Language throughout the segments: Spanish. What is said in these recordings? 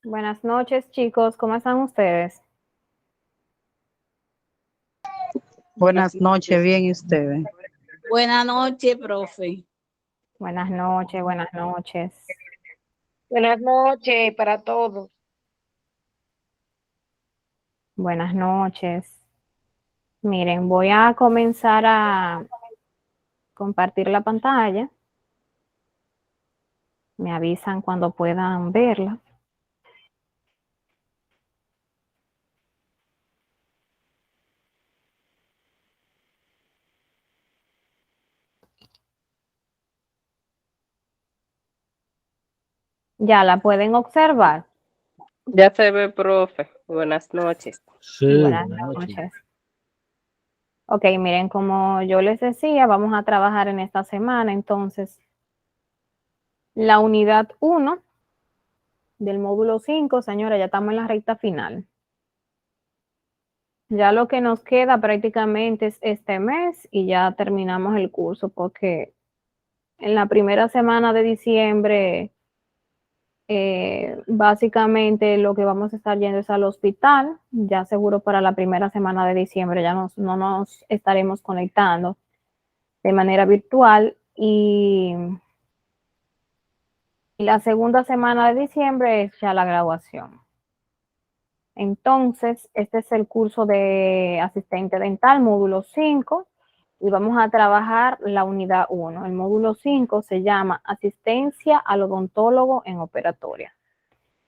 Buenas noches, chicos. ¿Cómo están ustedes? Buenas noches, bien, ¿y ustedes? Buenas noches, profe. Buenas noches, buenas noches. Buenas noches para todos. Buenas noches. Miren, voy a comenzar a compartir la pantalla. Me avisan cuando puedan verla. Ya la pueden observar. Ya se ve, profe. Buenas noches. Sí, Buenas buenas noches. noches. Ok, miren, como yo les decía, vamos a trabajar en esta semana. Entonces, la unidad 1 del módulo 5, señora, ya estamos en la recta final. Ya lo que nos queda prácticamente es este mes y ya terminamos el curso porque en la primera semana de diciembre básicamente lo que vamos a estar yendo es al hospital. Ya seguro para la primera semana de diciembre ya no nos estaremos conectando de manera virtual y la segunda semana de diciembre es ya la graduación. Entonces, este es el curso de asistente dental, módulo 5, y vamos a trabajar la unidad 1. El módulo 5 se llama asistencia al odontólogo en operatoria.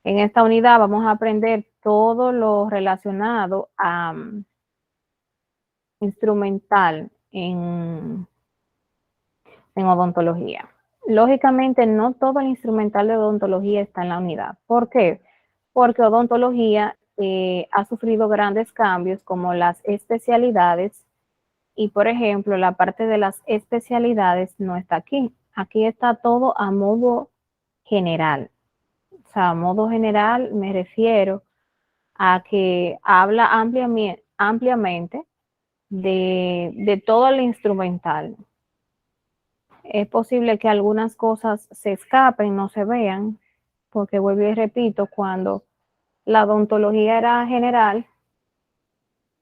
En esta unidad vamos a aprender todo lo relacionado a instrumental en odontología. Lógicamente, no todo el instrumental de odontología está en la unidad. ¿Por qué? Porque odontología ha sufrido grandes cambios como las especialidades y, por ejemplo, la parte de las especialidades no está aquí. Aquí está todo a modo general. O sea, a modo general me refiero a que habla ampliamente de todo el instrumental. Es posible que algunas cosas se escapen, no se vean, porque vuelvo y repito, cuando la odontología era general,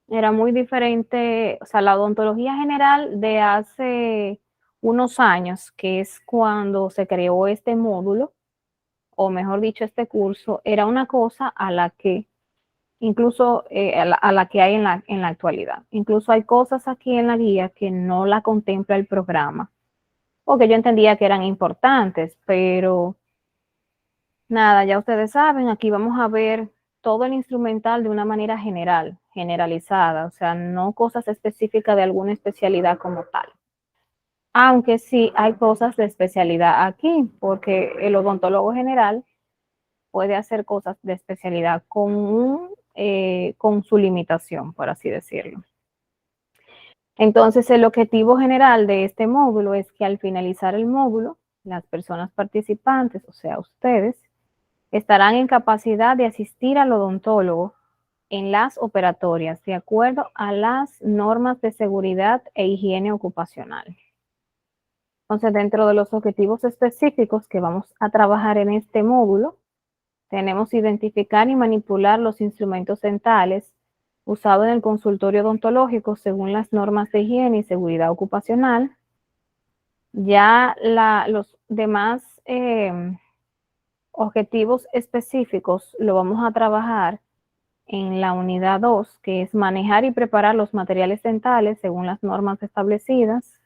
era muy diferente, o sea, la odontología general de hace unos años, que es cuando se creó este módulo, o mejor dicho, este curso, era una cosa a la que incluso a la que hay en la actualidad. Incluso hay cosas aquí en la guía que no la contempla el programa, o que yo entendía que eran importantes, pero nada, ya ustedes saben, aquí vamos a ver todo el instrumental de una manera general, generalizada, o sea, no cosas específicas de alguna especialidad como tal. Aunque sí hay cosas de especialidad aquí, porque el odontólogo general puede hacer cosas de especialidad con su limitación, por así decirlo. Entonces, el objetivo general de este módulo es que al finalizar el módulo, las personas participantes, o sea, ustedes, estarán en capacidad de asistir al odontólogo en las operatorias de acuerdo a las normas de seguridad e higiene ocupacional. Entonces, dentro de los objetivos específicos que vamos a trabajar en este módulo, tenemos identificar y manipular los instrumentos dentales usados en el consultorio odontológico según las normas de higiene y seguridad ocupacional. Ya los demás objetivos específicos lo vamos a trabajar en la unidad 2, que es manejar y preparar los materiales dentales según las normas establecidas,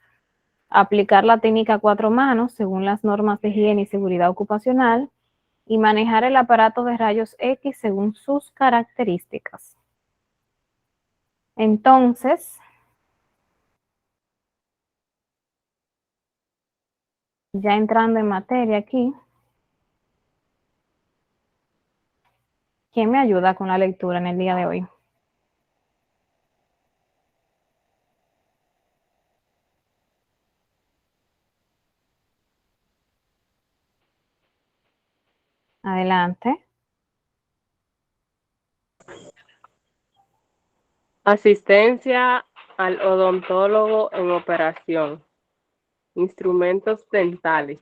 aplicar la técnica a 4 manos según las normas de higiene y seguridad ocupacional, y manejar el aparato de rayos X según sus características. Entonces, ya entrando en materia aquí, ¿quién me ayuda con la lectura en el día de hoy? Adelante. Asistencia al odontólogo en operación. Instrumentos dentales.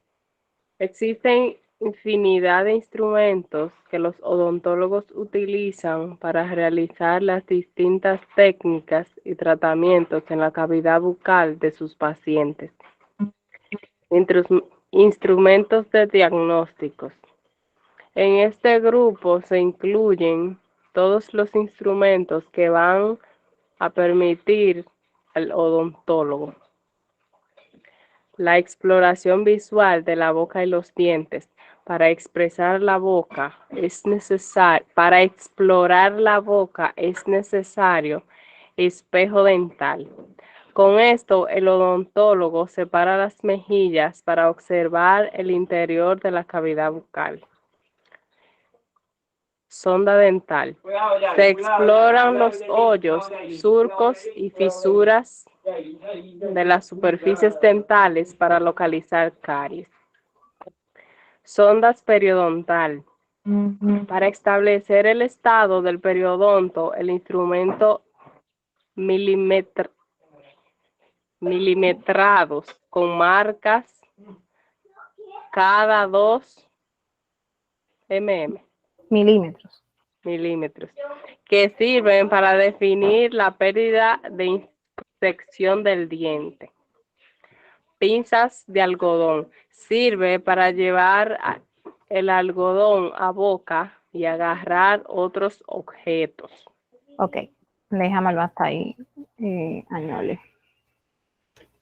Existen infinidad de instrumentos que los odontólogos utilizan para realizar las distintas técnicas y tratamientos en la cavidad bucal de sus pacientes. Instrumentos de diagnósticos. En este grupo se incluyen todos los instrumentos que van a permitir al odontólogo la exploración visual de la boca y los dientes. Para expresar la boca es necesario, para explorar la boca es necesario espejo dental. Con esto, el odontólogo separa las mejillas para observar el interior de la cavidad bucal. Sonda dental. Se exploran los hoyos, surcos y fisuras de las superficies dentales para localizar caries. Sondas periodontal. Para establecer el estado del periodonto, el instrumento milimetrados con marcas cada 2 milímetros. Que sirven para definir la pérdida de sección del diente. Pinzas de algodón. Sirve para llevar el algodón a boca y agarrar otros objetos. Ok, déjamelo hasta ahí, Añole.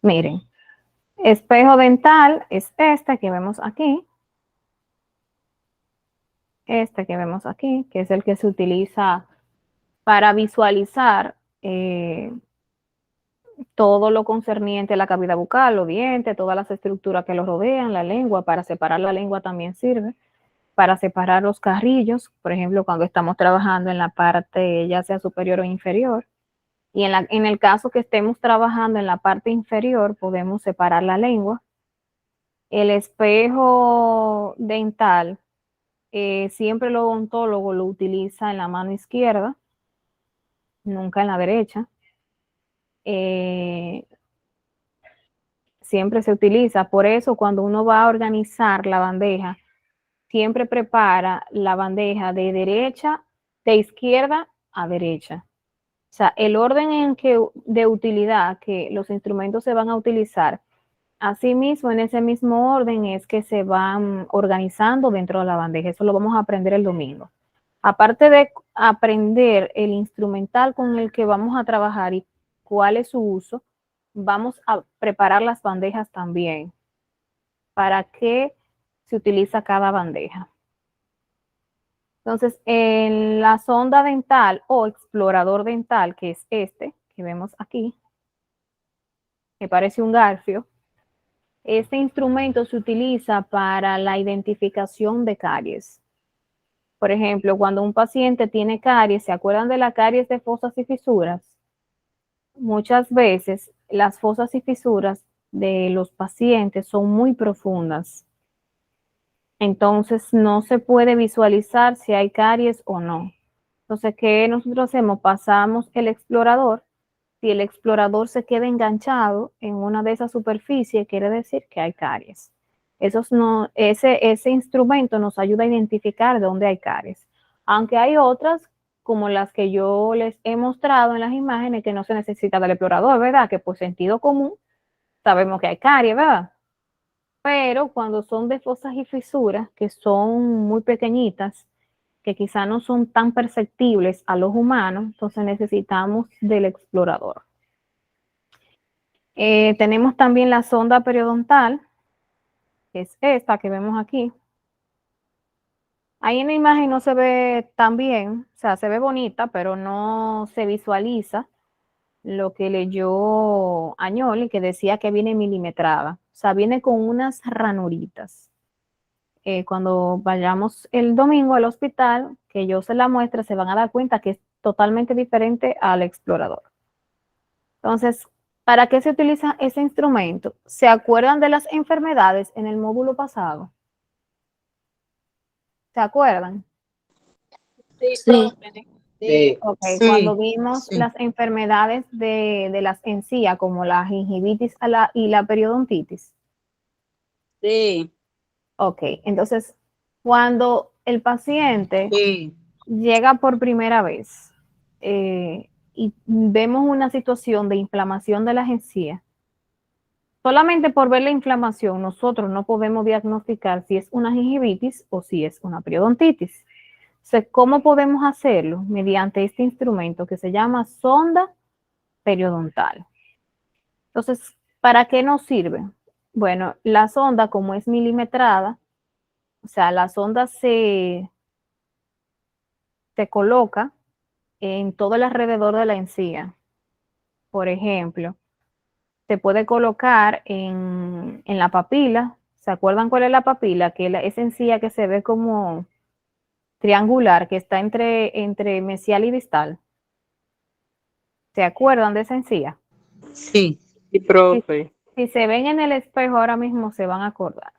Miren, espejo dental es este que vemos aquí. Este que vemos aquí, que es el que se utiliza para visualizar todo lo concerniente a la cavidad bucal, los dientes, todas las estructuras que lo rodean, la lengua. Para separar la lengua también sirve. Para separar los carrillos, por ejemplo, cuando estamos trabajando en la parte ya sea superior o inferior. Y en el caso que estemos trabajando en la parte inferior, podemos separar la lengua. El espejo dental, siempre el odontólogo lo utiliza en la mano izquierda, nunca en la derecha. Siempre se utiliza. Por eso, cuando uno va a organizar la bandeja, siempre prepara la bandeja de izquierda a derecha. O sea, el orden de utilidad que los instrumentos se van a utilizar, asimismo, en ese mismo orden es que se van organizando dentro de la bandeja. Eso lo vamos a aprender el domingo. Aparte de aprender el instrumental con el que vamos a trabajar y cuál es su uso, vamos a preparar las bandejas también. ¿Para qué se utiliza cada bandeja? Entonces, en la sonda dental o explorador dental, que es este que vemos aquí, que parece un garfio, este instrumento se utiliza para la identificación de caries. Por ejemplo, cuando un paciente tiene caries, ¿se acuerdan de la caries de fosas y fisuras? Muchas veces las fosas y fisuras de los pacientes son muy profundas. Entonces no se puede visualizar si hay caries o no. Entonces, ¿qué nosotros hacemos? Pasamos el explorador. Si el explorador se queda enganchado en una de esas superficies, quiere decir que hay caries. Ese instrumento nos ayuda a identificar dónde hay caries. Aunque hay otras, como las que yo les he mostrado en las imágenes, que no se necesita del explorador, ¿verdad? Que por sentido común sabemos que hay caries, ¿verdad? Pero cuando son de fosas y fisuras, que son muy pequeñitas, que quizá no son tan perceptibles a los humanos, entonces necesitamos del explorador. Tenemos también la sonda periodontal, que es esta que vemos aquí. Ahí en la imagen no se ve tan bien, o sea, se ve bonita, pero no se visualiza lo que leyó Añoli, que decía que viene milimetrada. O sea, viene con unas ranuritas. Cuando vayamos el domingo al hospital, que yo se la muestre, se van a dar cuenta que es totalmente diferente al explorador. Entonces, ¿para qué se utiliza ese instrumento? ¿Se acuerdan de las enfermedades en el módulo pasado? ¿Se acuerdan? Sí. Okay. Sí, Cuando vimos sí. las enfermedades de las encías, como la gingivitis y la periodontitis. Sí. Ok, entonces Cuando el paciente Sí, llega por primera vez y vemos una situación de inflamación de las encías, solamente por ver la inflamación nosotros no podemos diagnosticar si es una gingivitis o si es una periodontitis. Entonces, ¿cómo podemos hacerlo? Mediante este instrumento que se llama sonda periodontal. Entonces, ¿para qué nos sirve? Bueno, la sonda, como es milimetrada, o sea, la sonda se coloca en todo el alrededor de la encía. Por ejemplo, se puede colocar en la papila. ¿Se acuerdan cuál es la papila? Que es esa encía que se ve como triangular, que está entre mesial y distal. ¿Se acuerdan de esa encía? sí, Y profe, Si se ven en el espejo ahora mismo se van a acordar.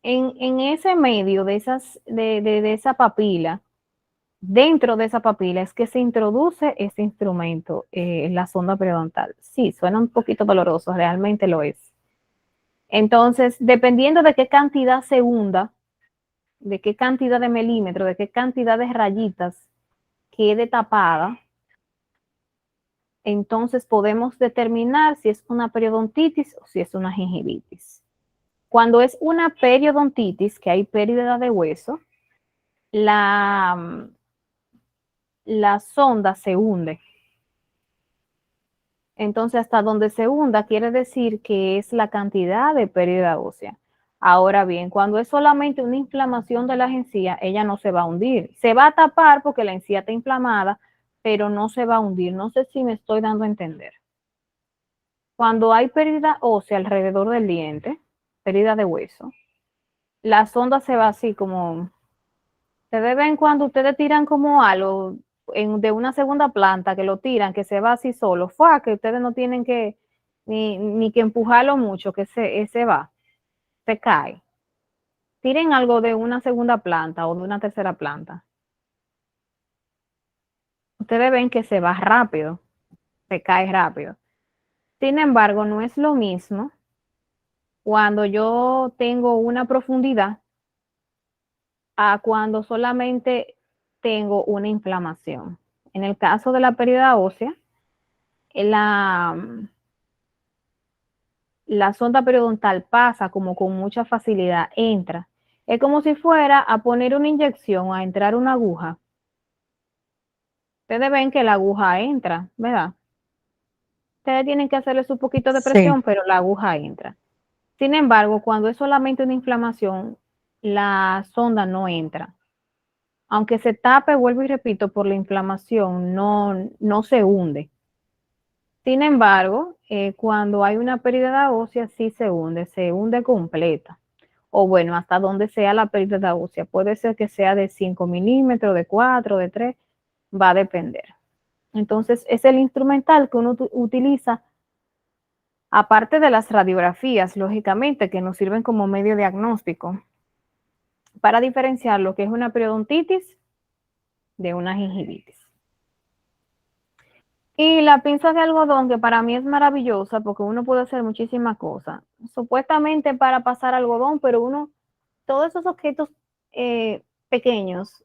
En ese medio de esa papila, dentro de esa papila es que se introduce este instrumento, la sonda periodontal. Sí, suena un poquito doloroso, realmente lo es. Entonces, dependiendo de qué cantidad se hunda, de qué cantidad de milímetros, de qué cantidad de rayitas quede tapada, entonces podemos determinar si es una periodontitis o si es una gingivitis. Cuando es una periodontitis, que hay pérdida de hueso, la sonda se hunde. Entonces, hasta donde se hunda quiere decir que es la cantidad de pérdida ósea. Ahora bien, cuando es solamente una inflamación de las encías, ella no se va a hundir. Se va a tapar porque la encía está inflamada, pero no se va a hundir. No sé si me estoy dando a entender. Cuando hay pérdida ósea alrededor del diente, pérdida de hueso, la sonda se va así como, se ven cuando ustedes tiran como algo de una segunda planta, que lo tiran, que se va así solo, fue que ustedes no tienen que ni que empujarlo mucho, que se va, se cae. Tiren algo de una segunda planta o de una tercera planta. Ustedes ven que se va rápido, se cae rápido. Sin embargo, no es lo mismo cuando yo tengo una profundidad a cuando solamente tengo una inflamación. En el caso de la pérdida ósea, la, la sonda periodontal pasa como con mucha facilidad, entra. Es como si fuera a poner una inyección, a entrar una aguja. Ustedes ven que la aguja entra, ¿verdad? Ustedes tienen que hacerle su poquito de sí. presión, pero la aguja entra. Sin embargo, cuando es solamente una inflamación, la sonda no entra. Aunque se tape, vuelvo y repito, por la inflamación, no se hunde. Sin embargo, cuando hay una pérdida ósea, sí se hunde completa. O bueno, hasta donde sea la pérdida ósea. Puede ser que sea de 5 milímetros, de 4, de 3, va a depender. Entonces, es el instrumental que uno utiliza, aparte de las radiografías, lógicamente, que nos sirven como medio diagnóstico, para diferenciar lo que es una periodontitis de una gingivitis. Y la pinza de algodón, que para mí es maravillosa porque uno puede hacer muchísimas cosas. Supuestamente para pasar algodón, pero todos esos objetos pequeños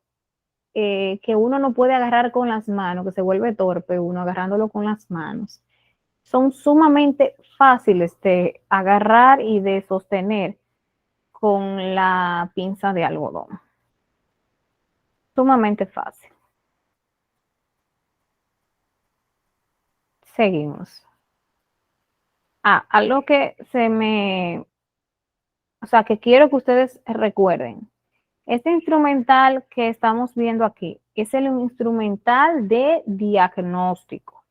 que uno no puede agarrar con las manos, que se vuelve torpe uno agarrándolo con las manos, son sumamente fáciles de agarrar y de sostener con la pinza de algodón. Sumamente fácil. Seguimos. Algo que o sea, que quiero que ustedes recuerden. Este instrumental que estamos viendo aquí es el instrumental de diagnóstico.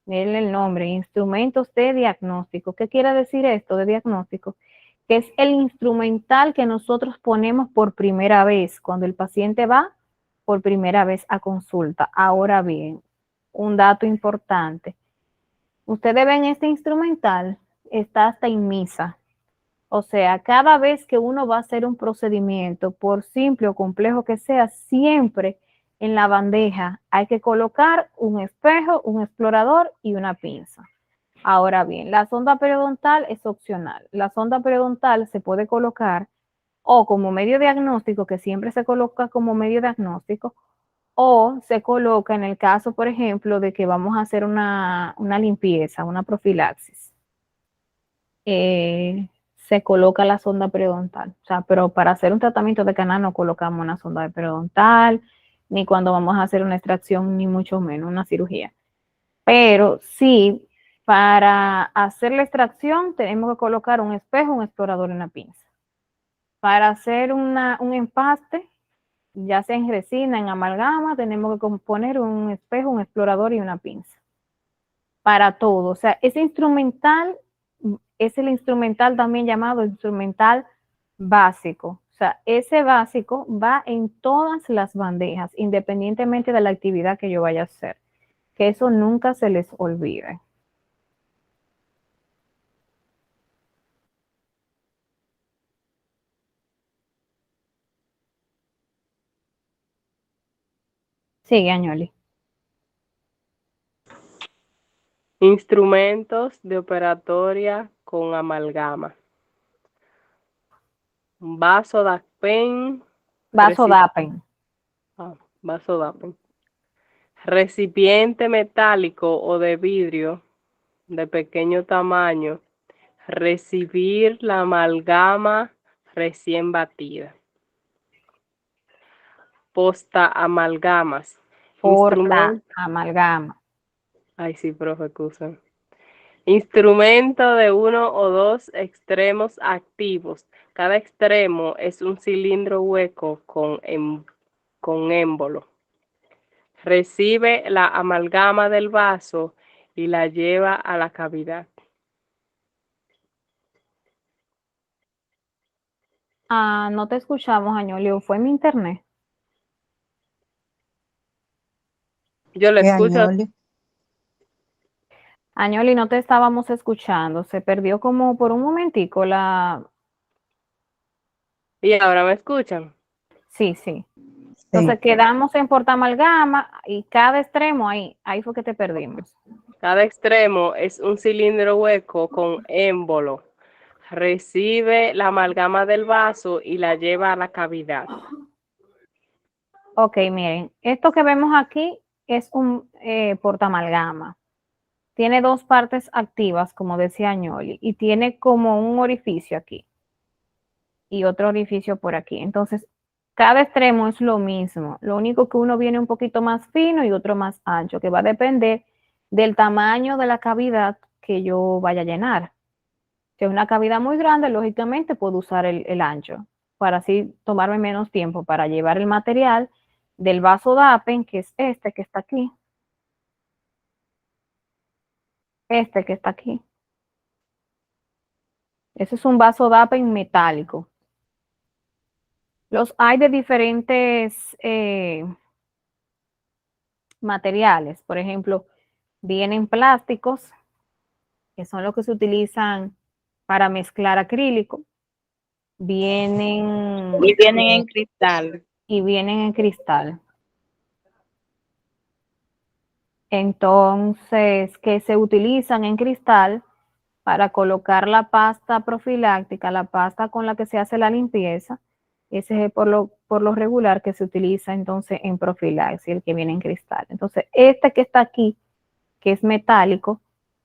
Miren el nombre, instrumentos de diagnóstico. ¿Qué quiere decir esto de diagnóstico? Que es el instrumental que nosotros ponemos por primera vez, cuando el paciente va por primera vez a consulta. Ahora bien, un dato importante. Ustedes ven este instrumental, está hasta en misa. O sea, cada vez que uno va a hacer un procedimiento, por simple o complejo que sea, siempre en la bandeja hay que colocar un espejo, un explorador y una pinza. Ahora bien, la sonda periodontal es opcional. La sonda periodontal se puede colocar o como medio diagnóstico, que siempre se coloca como medio diagnóstico, o se coloca en el caso, por ejemplo, de que vamos a hacer una limpieza, una profilaxis. Se coloca la sonda periodontal. O sea, pero para hacer un tratamiento de canal no colocamos una sonda periodontal, ni cuando vamos a hacer una extracción, ni mucho menos una cirugía. Pero sí, para hacer la extracción tenemos que colocar un espejo, un explorador y una pinza. Para hacer un empaste, ya sea en resina, en amalgama, tenemos que poner un espejo, un explorador y una pinza. Para todo, o sea, ese instrumental es el instrumental también llamado instrumental básico. O sea, ese básico va en todas las bandejas, independientemente de la actividad que yo vaya a hacer. Que eso nunca se les olvide. Sigue, Añoli. Instrumentos de operatoria con amalgama. Vasodapen. Vasodapen. Vasodapen. Recipiente metálico o de vidrio de pequeño tamaño. Recibir la amalgama recién batida. Posta amalgamas. Porta amalgama. Ay, sí, profe, excusa. Instrumento de 1 o 2 extremos activos. Cada extremo es un cilindro hueco con émbolo. Recibe la amalgama del vaso y la lleva a la cavidad. No te escuchamos, Añoli, ¿o fue mi internet? Yo le escucho. Añoli. Añoli, no te estábamos escuchando. Se perdió como por un momentico la... ¿Y ahora me escuchan? Sí, sí. Entonces quedamos en porta amalgama y cada extremo ahí fue que te perdimos. Cada extremo es un cilindro hueco con émbolo. Recibe la amalgama del vaso y la lleva a la cavidad. Ok, miren, esto que vemos aquí es un portaamalgama. Tiene dos partes activas, como decía Añoli, y tiene como un orificio aquí y otro orificio por aquí. Entonces, cada extremo es lo mismo. Lo único que uno viene un poquito más fino y otro más ancho, que va a depender del tamaño de la cavidad que yo vaya a llenar. Si es una cavidad muy grande, lógicamente puedo usar el ancho para así tomarme menos tiempo para llevar el material del Vasodapen, que es este que está aquí. Este que está aquí. Ese es un Vasodapen metálico. Los hay de diferentes materiales. Por ejemplo, vienen plásticos, que son los que se utilizan para mezclar acrílico. Vienen... Y vienen en cristal. Y vienen en cristal. Entonces, que se utilizan en cristal para colocar la pasta profiláctica, la pasta con la que se hace la limpieza. Ese es por lo regular que se utiliza entonces en profilaxis, el que viene en cristal. Entonces, este que está aquí, que es metálico,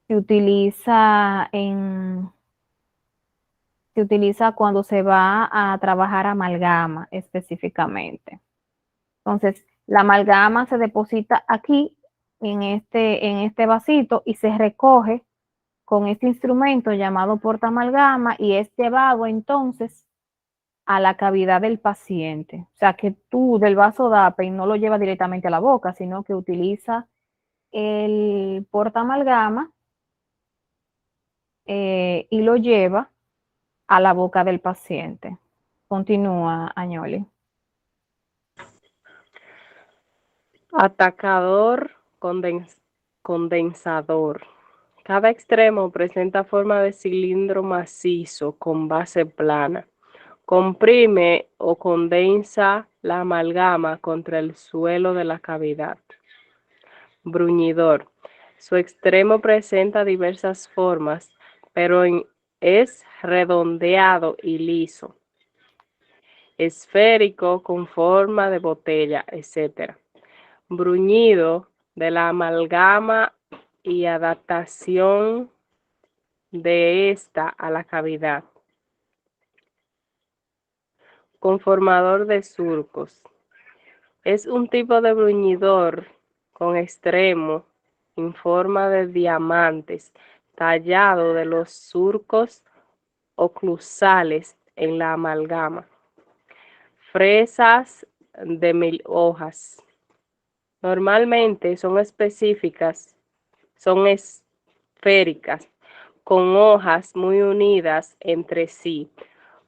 se utiliza cuando se va a trabajar amalgama específicamente. Entonces, la amalgama se deposita aquí en este vasito y se recoge con este instrumento llamado portaamalgama y es llevado entonces a la cavidad del paciente. O sea que tú del Vasodapen no lo llevas directamente a la boca, sino que utiliza el portaamalgama y lo lleva a la boca del paciente. Continúa, Añoli. Atacador condensador. Cada extremo presenta forma de cilindro macizo con base plana. Comprime o condensa la amalgama contra el suelo de la cavidad. Bruñidor. Su extremo presenta diversas formas, pero es redondeado y liso. esférico con forma de botella, etc. Bruñido de la amalgama y adaptación de esta a la cavidad. Conformador de surcos. Es un tipo de bruñidor con extremo en forma de diamantes tallado de los surcos oclusales en la amalgama. Fresas de 1000 hojas. Normalmente son específicas, son esféricas, con hojas muy unidas entre sí.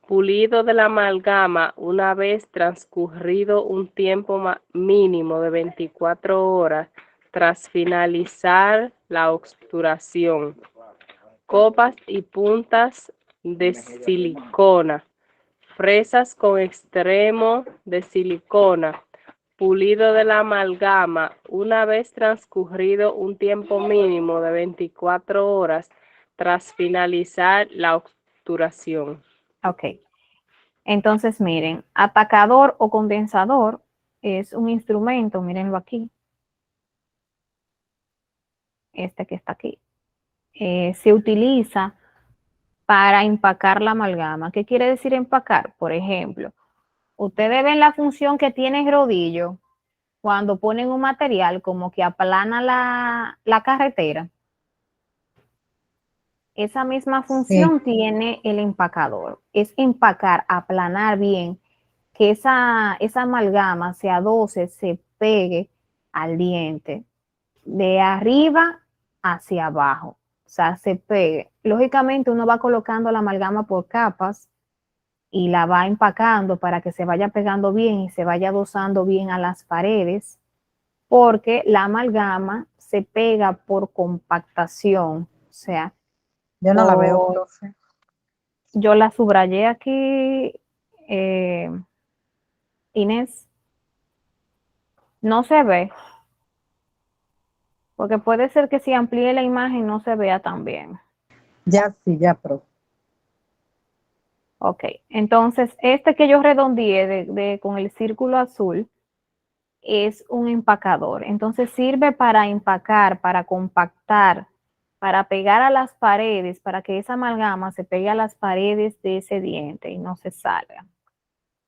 Pulido de la amalgama una vez transcurrido un tiempo mínimo de 24 horas tras finalizar la obturación. Copas y puntas de silicona. Fresas con extremo de silicona. Pulido de la amalgama una vez transcurrido un tiempo mínimo de 24 horas tras finalizar la obturación. Ok. Entonces, miren, atacador o condensador es un instrumento, mírenlo aquí. Este que está aquí. Se utiliza para empacar la amalgama. ¿Qué quiere decir empacar? Por ejemplo, ustedes ven la función que tiene el rodillo cuando ponen un material como que aplana la carretera. Esa misma función tiene el empacador. Es empacar, aplanar bien, que esa amalgama se adose, se pegue al diente, de arriba hacia abajo. O sea, se pegue. Lógicamente uno va colocando la amalgama por capas y la va empacando para que se vaya pegando bien y se vaya adosando bien a las paredes, porque la amalgama se pega por compactación. O sea, Yo no la veo, profe. yo la subrayé aquí, Inés. No se ve, porque puede ser que si amplíe la imagen no se vea tan bien. Ya sí, ya, profe. Ok, entonces este que yo redondeé con el círculo azul es un empacador. Entonces sirve para empacar, para compactar, para pegar a las paredes, para que esa amalgama se pegue a las paredes de ese diente y no se salga.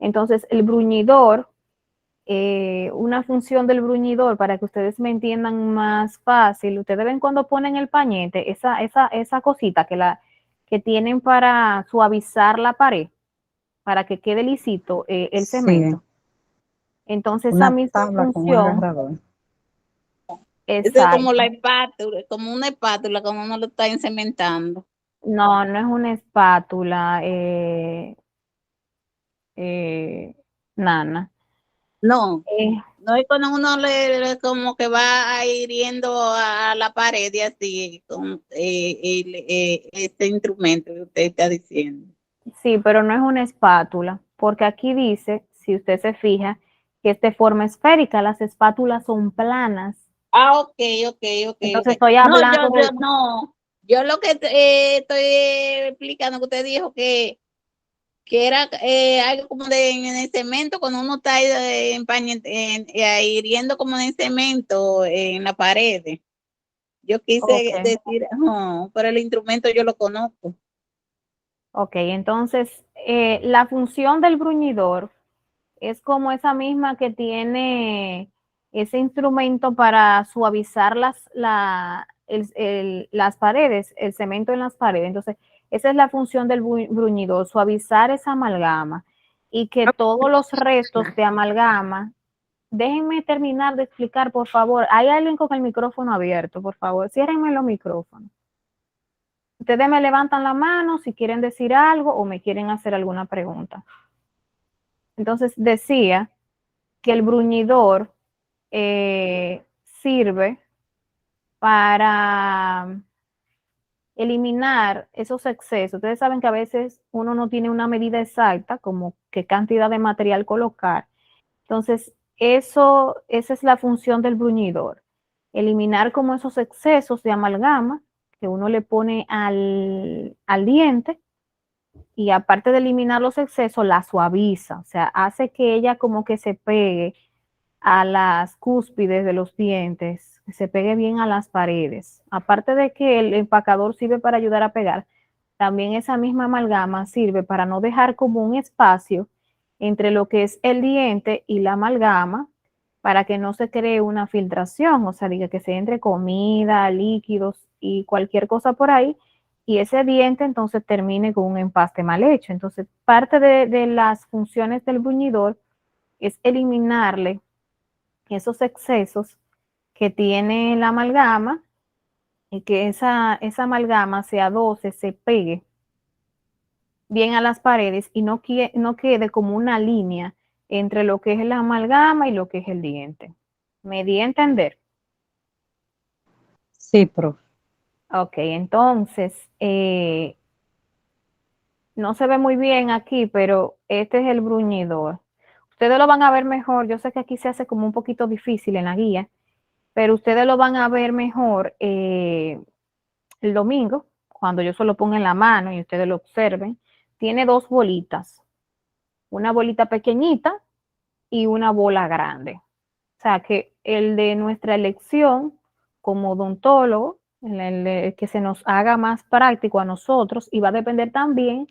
Entonces el bruñidor, una función del bruñidor, para que ustedes me entiendan más fácil, ustedes ven cuando ponen el pañete, esa cosita que tienen para suavizar la pared, para que quede lisito el cemento. Entonces esa Una misma tabla con un función, agarrador. Eso es como la exacto. espátula, como una espátula, como uno lo está encementando. No, no es una espátula, Nana. No, Eh, no es cuando uno como que va a hiriendo a la pared y así, con este instrumento que usted está diciendo. sí, pero no es una espátula, porque aquí dice, si usted se fija, que es de forma esférica, las espátulas son planas. Ah, ok. Entonces estoy No, hablando del... no. Yo lo que estoy explicando que usted dijo que era algo como en el cemento, cuando uno está hiriendo como en el cemento en la pared. Yo quise Ok, decir, no, pero el instrumento yo lo conozco. ok, entonces la función del bruñidor es como esa misma que tiene ese instrumento para suavizar las paredes, el cemento en las paredes. Entonces, esa es la función del bruñidor, suavizar esa amalgama y que todos los restos de amalgama, déjenme terminar de explicar, por favor. Hay alguien con el micrófono abierto, por favor, ciérrenme los micrófonos. Ustedes me levantan la mano si quieren decir algo o me quieren hacer alguna pregunta. Entonces, decía que el bruñidor sirve para eliminar esos excesos. Ustedes saben que a veces uno no tiene una medida exacta, como qué cantidad de material colocar. Entonces, esa es la función del bruñidor. Eliminar como esos excesos de amalgama que uno le pone al diente y aparte de eliminar los excesos, la suaviza, o sea, hace que ella como que se pegue a las cúspides de los dientes, que se pegue bien a las paredes. Aparte de que el empacador sirve para ayudar a pegar, también esa misma amalgama sirve para no dejar como un espacio entre lo que es el diente y la amalgama, para que no se cree una filtración, o sea, diga que se entre comida, líquidos y cualquier cosa por ahí, y ese diente entonces termine con un empaste mal hecho. Entonces, parte de las funciones del bruñidor es eliminarle esos excesos que tiene la amalgama y que esa amalgama se adose, se pegue bien a las paredes y no quede como una línea entre lo que es la amalgama y lo que es el diente. ¿Me di a entender? Sí, profe. Ok, entonces, no se ve muy bien aquí, pero este es el bruñidor. Ustedes lo van a ver mejor. Yo sé que aquí se hace como un poquito difícil en la guía, pero ustedes lo van a ver mejor el domingo, cuando yo se lo ponga en la mano y ustedes lo observen. Tiene dos bolitas, una bolita pequeñita y una bola grande. O sea que el de nuestra elección como odontólogo, el que se nos haga más práctico a nosotros, y va a depender también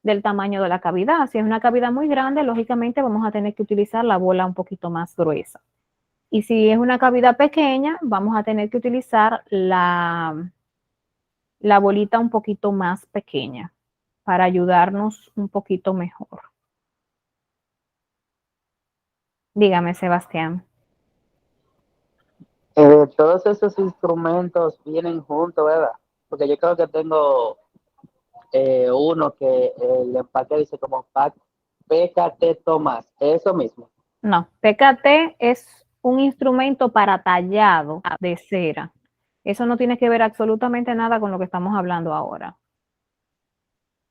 del tamaño de la cavidad. Si es una cavidad muy grande, lógicamente vamos a tener que utilizar la bola un poquito más gruesa. Y si es una cavidad pequeña, vamos a tener que utilizar la bolita un poquito más pequeña para ayudarnos un poquito mejor. Dígame, Sebastián. Todos esos instrumentos vienen juntos, ¿verdad? Porque yo creo que tengo uno que el empaque dice como PKT Tomás, eso mismo. No, PKT es un instrumento para tallado de cera. Eso no tiene que ver absolutamente nada con lo que estamos hablando ahora.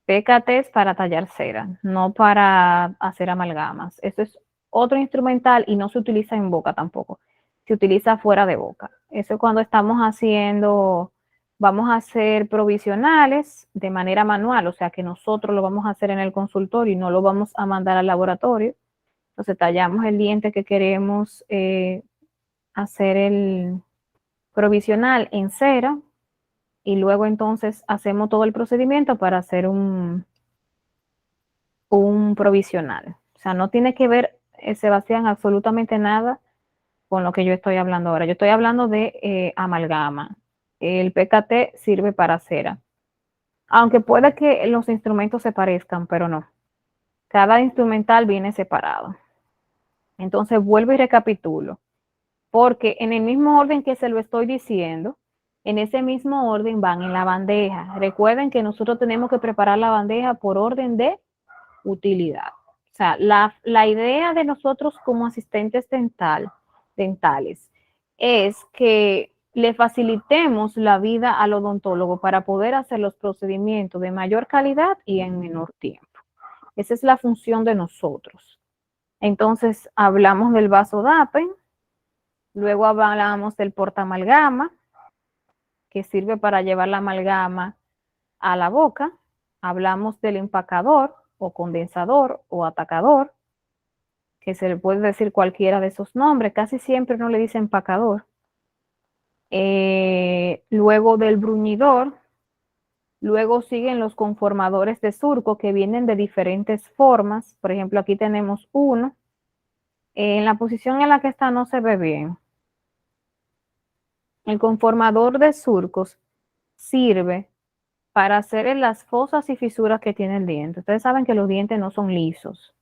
PKT es para tallar cera, no para hacer amalgamas. Eso es otro instrumental y no se utiliza en boca tampoco. Se utiliza fuera de boca. Eso es cuando estamos haciendo, vamos a hacer provisionales de manera manual, o sea que nosotros lo vamos a hacer en el consultorio y no lo vamos a mandar al laboratorio. Entonces tallamos el diente que queremos hacer el provisional en cera y luego entonces hacemos todo el procedimiento para hacer un provisional. O sea, no tiene que ver, Sebastián, absolutamente nada con lo que yo estoy hablando ahora. Yo estoy hablando de amalgama. El PKT sirve para cera. Aunque puede que los instrumentos se parezcan, pero no. Cada instrumental viene separado. Entonces vuelvo y recapitulo. Porque en el mismo orden que se lo estoy diciendo, en ese mismo orden van en la bandeja. Recuerden que nosotros tenemos que preparar la bandeja por orden de utilidad. O sea, la idea de nosotros como asistentes dentales es que le facilitemos la vida al odontólogo para poder hacer los procedimientos de mayor calidad y en menor tiempo. Esa es la función de nosotros. Entonces, hablamos del vasodapen, luego hablamos del portaamalgama, que sirve para llevar la amalgama a la boca. Hablamos del empacador o condensador o atacador, que se le puede decir cualquiera de esos nombres. Casi siempre no le dice empacador. Luego del bruñidor. Luego siguen los conformadores de surco que vienen de diferentes formas. Por ejemplo, aquí tenemos uno. En la posición en la que está no se ve bien. El conformador de surcos sirve para hacer en las fosas y fisuras que tiene el diente. Ustedes saben que los dientes no son lisos.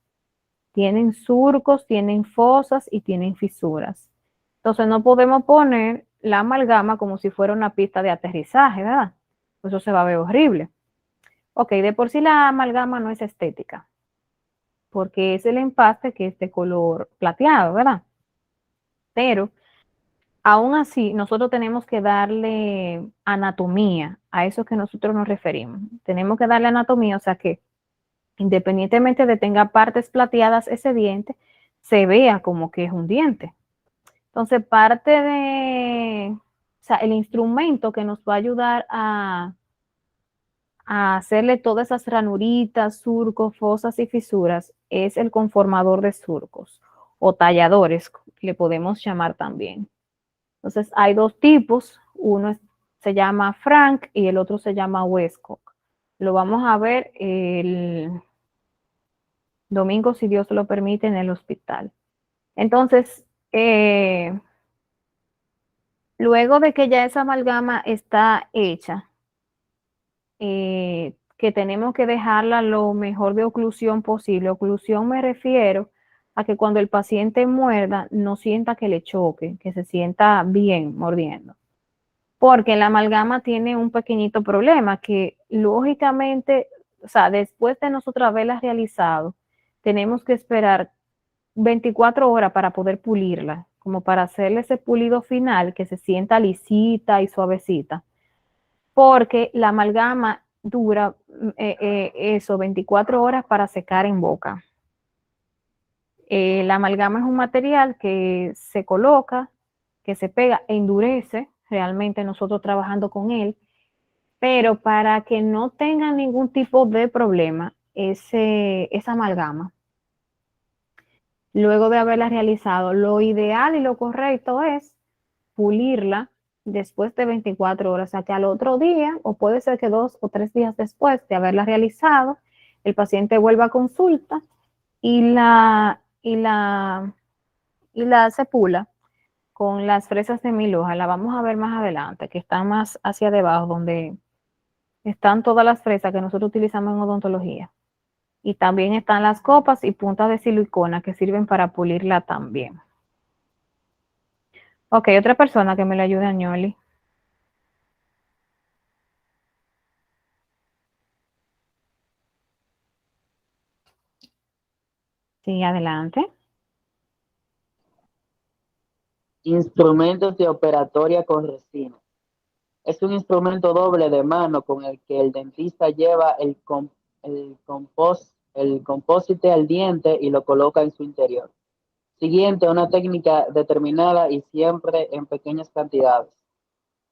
Tienen surcos, tienen fosas y tienen fisuras. Entonces no podemos poner la amalgama como si fuera una pista de aterrizaje, ¿verdad? Eso se va a ver horrible. Ok, de por sí la amalgama no es estética, porque es el empaste que es de color plateado, ¿verdad? Pero aún así, nosotros tenemos que darle anatomía a eso que nosotros nos referimos. Tenemos que darle anatomía, o sea que independientemente de tenga partes plateadas ese diente, se vea como que es un diente. Entonces, parte de, o sea, el instrumento que nos va a ayudar a a hacerle todas esas ranuritas, surcos, fosas y fisuras es el conformador de surcos o talladores, le podemos llamar también. Entonces hay dos tipos, se llama Frank y el otro se llama Westcott. Lo vamos a ver el domingo, si Dios lo permite, en el hospital. Entonces, luego de que ya esa amalgama está hecha, que tenemos que dejarla lo mejor de oclusión posible. Oclusión me refiero a que cuando el paciente muerda no sienta que le choque, que se sienta bien mordiendo. Porque la amalgama tiene un pequeñito problema que lógicamente, o sea, después de nosotros haberla realizado, tenemos que esperar 24 horas para poder pulirla, como para hacerle ese pulido final que se sienta lisita y suavecita. Porque la amalgama dura 24 horas para secar en boca. La amalgama es un material que se coloca, que se pega e endurece, realmente nosotros trabajando con él, pero para que no tenga ningún tipo de problema, esa amalgama, luego de haberla realizado, lo ideal y lo correcto es pulirla después de 24 horas, o sea que al otro día, o puede ser que 2 o 3 días después de haberla realizado, el paciente vuelva a consulta y la se pula con las fresas de 1000 hojas. La vamos a ver más adelante, que están más hacia debajo, donde están todas las fresas que nosotros utilizamos en odontología. Y también están las copas y puntas de silicona que sirven para pulirla también. Ok, otra persona que me le ayude a Ñoli. Sí, adelante. Instrumentos de operatoria con resina. Es un instrumento doble de mano con el que el dentista lleva el compósite al diente y lo coloca en su interior. Siguiente, una técnica determinada y siempre en pequeñas cantidades.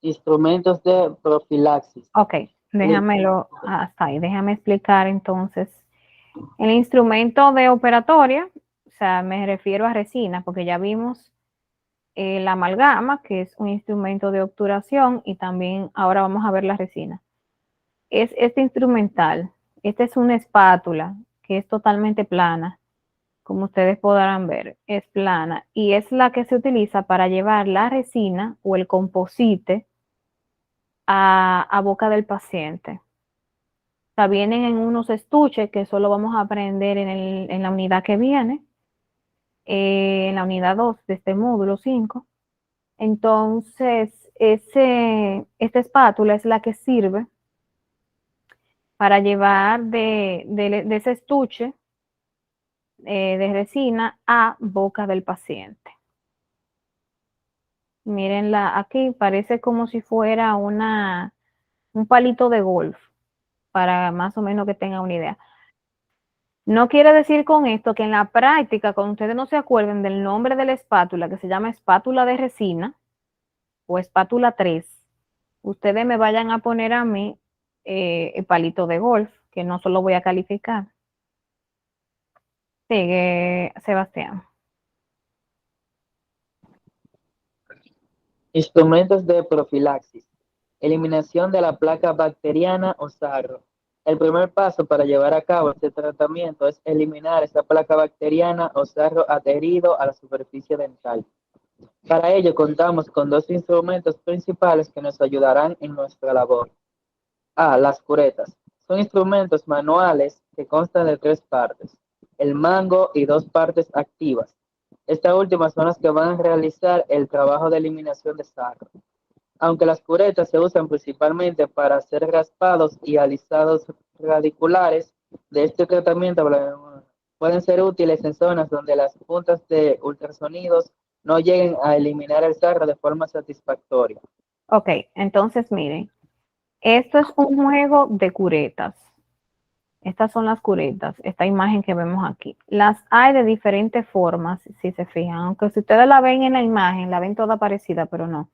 Instrumentos de profilaxis. Ok, déjamelo hasta ahí. Déjame explicar entonces. El instrumento de operatoria, o sea, me refiero a resina, porque ya vimos la amalgama, que es un instrumento de obturación, y también ahora vamos a ver la resina. Es este instrumental. Esta es una espátula que es totalmente plana, como ustedes podrán ver, es plana y es la que se utiliza para llevar la resina o el composite a boca del paciente. O sea, vienen en unos estuches que solo vamos a aprender en la unidad que viene, en la unidad 2 de este módulo 5. Entonces, esta espátula es la que sirve para llevar de ese estuche de resina a boca del paciente. Mírenla aquí, parece como si fuera un palito de golf, para más o menos que tengan una idea. No quiere decir con esto que en la práctica, cuando ustedes no se acuerden del nombre de la espátula, que se llama espátula de resina o espátula 3, ustedes me vayan a poner a mí el palito de golf, que no solo voy a calificar. Sigue, Sebastián. Instrumentos de profilaxis. Eliminación de la placa bacteriana o sarro. El primer paso para llevar a cabo este tratamiento es eliminar esa placa bacteriana o sarro adherido a la superficie dental. Para ello contamos con dos instrumentos principales que nos ayudarán en nuestra labor. A. Las curetas. Son instrumentos manuales que constan de 3 partes, el mango y 2 partes activas. Estas últimas son las que van a realizar el trabajo de eliminación de sarro. Aunque las curetas se usan principalmente para hacer raspados y alisados radiculares de este tratamiento, pueden ser útiles en zonas donde las puntas de ultrasonidos no lleguen a eliminar el sarro de forma satisfactoria. Ok, entonces miren, esto es un juego de curetas. Estas son las curetas, esta imagen que vemos aquí. Las hay de diferentes formas, si se fijan, aunque si ustedes la ven en la imagen, la ven toda parecida, pero no.